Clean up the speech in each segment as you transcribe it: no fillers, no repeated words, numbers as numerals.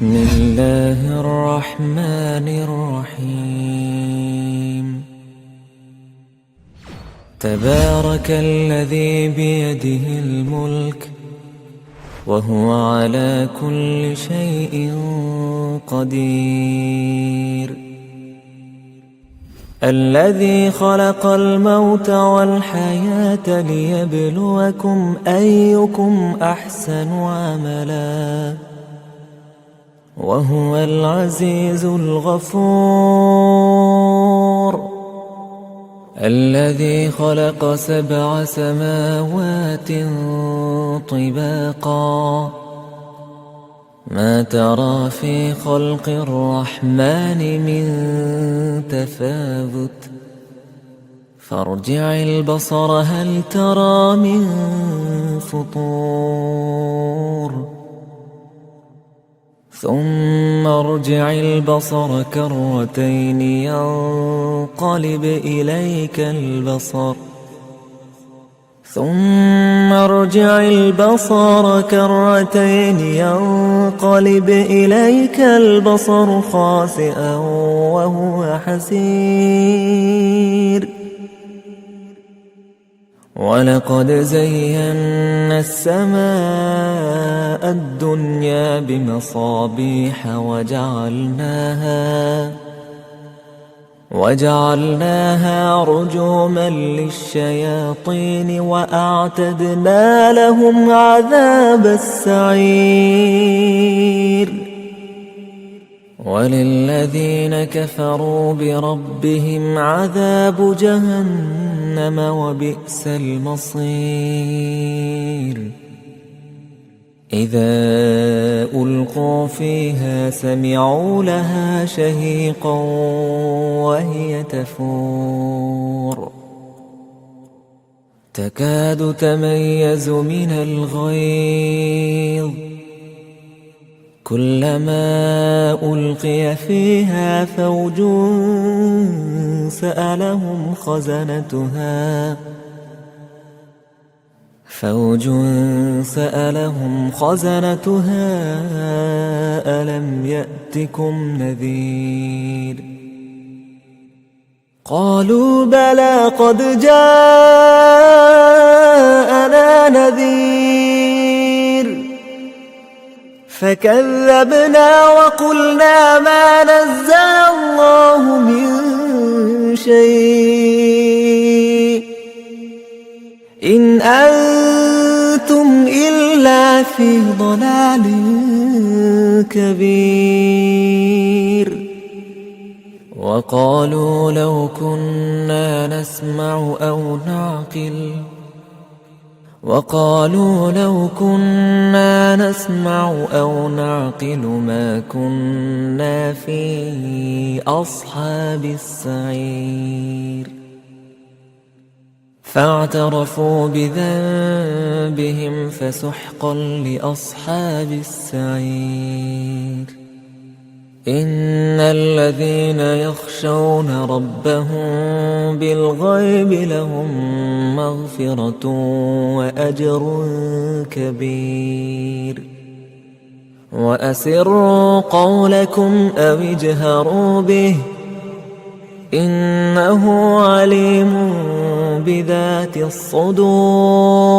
بسم الله الرحمن الرحيم. تبارك الذي بيده الملك وهو على كل شيء قدير. الذي خلق الموت والحياة ليبلوكم أيكم أحسن عملا وهو العزيز الغفور. الذي خلق 7 سماوات طباقا ما ترى في خلق الرحمن من تفاوت فارجع البصر هل ترى من فطور ثم ارجع البصر كرتين ينقلب إليك البصر ثم ارجع البصر كرتين ينقلب إليك البصر خاسئا وهو حسير. ولقد زينا السماء الدنيا بمصابيح وجعلناها رجوما للشياطين وأعتدنا لهم عذاب السعير. وللذين كفروا بربهم عذاب جهنم وبئس المصير. إذا ألقوا فيها سمعوا لها شهيقا وهي تفور تكاد تميز من الغيظ كلما ألقي فيها فوج سألهم خزنتها ألم يأتكم نذير قالوا بلى قد جاءنا نذير فكذبنا وقلنا ما نزل الله من شيء إن أنتم إلا في ضلال كبير. وقالوا لو كنا نسمع أو نعقل ما كنا في أصحاب السعير. فاعترفوا بذنبهم فسحقا لأصحاب السعير. إن الذين يخشون ربهم بالغيب لهم مغفرة وأجر كبير. وأسروا قولكم أو اجهروا به إنه عليم بذات الصدور.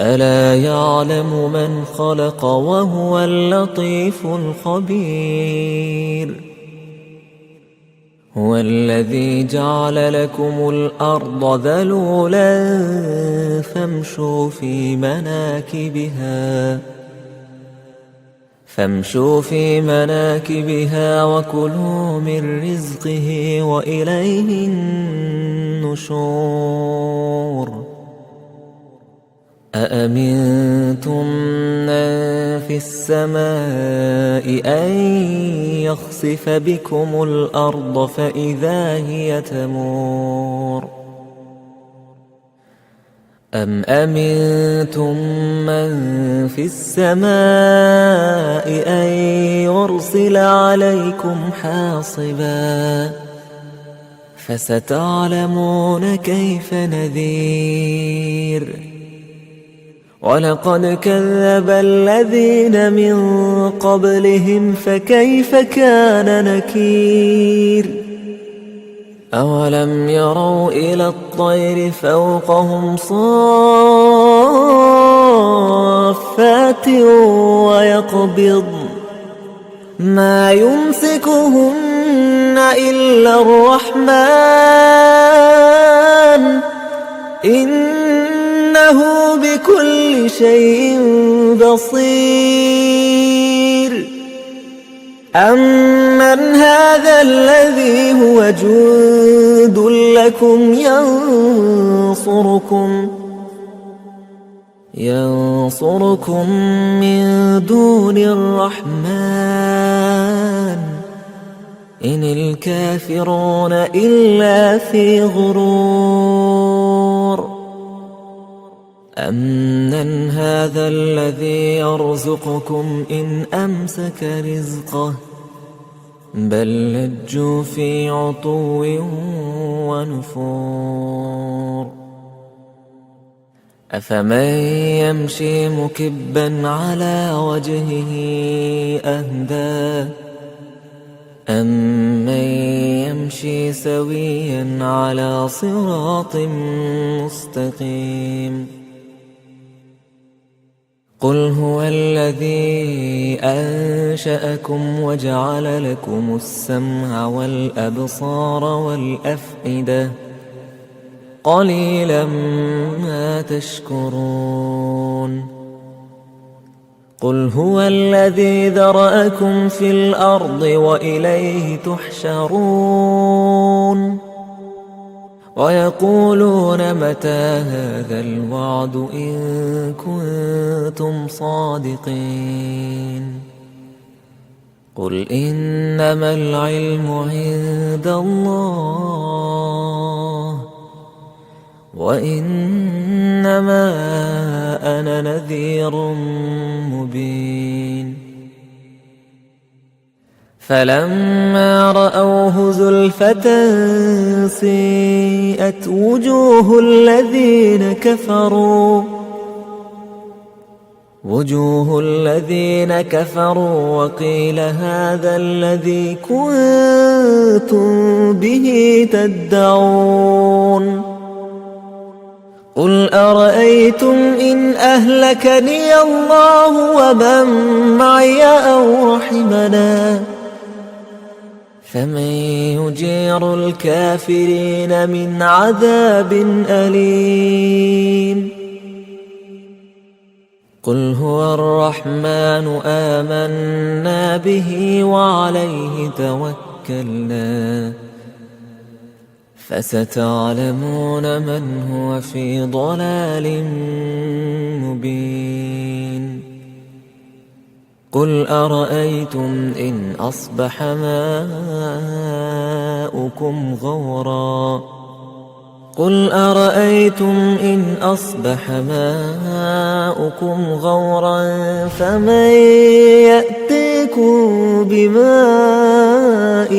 ألا يعلم من خلق وهو اللطيف الخبير. هو الذي جعل لكم الأرض ذلولا فامشوا في مناكبها وكلوا من رزقه وإليه النشور. أأمنتم من في السماء أن يخسف بكم الأرض فإذا هي تمور أم أمنتم من في السماء أن يرسل عليكم حاصبا فستعلمون كيف نذير. ولقد كذب الذين من قبلهم فكيف كان نكير أولم يروا إلى الطير فوقهم صافات ويقبض ما يمسكهن إلا الرحمن إنه بكل شيء بصير أمن هذا الذي هو جند لكم ينصركم من دون الرحمن إن الكافرون إلا في غرور أمن هذا الذي يرزقكم إن أمسك رزقه بل لجوا في عتو ونفور أفمن يمشي مكبا على وجهه أهدى أمن يمشي سويا على صراط مستقيم قل هو الذي أنشأكم وجعل لكم السمع والأبصار والأفئدة قليلا ما تشكرون قل هو الذي ذرأكم في الأرض وإليه تحشرون ويقولون متى هذا الوعد إن كنتم صادقين قل إنما العلم عند الله وإنما أنا نذير مبين فلما رأوه زلفة سيئت وجوه الذين كفروا وقيل هذا الذي كنتم به تدعون قل أرأيتم إن أهلكني الله ومن معي أو رحمنا فمن يجير الكافرين من عذاب أليم قل هو الرحمن آمنا به وعليه توكلنا فستعلمون من هو في ضلال مبين قل أرأيتم إن أصبح ماؤكم غورا فمن يأتيكم بماء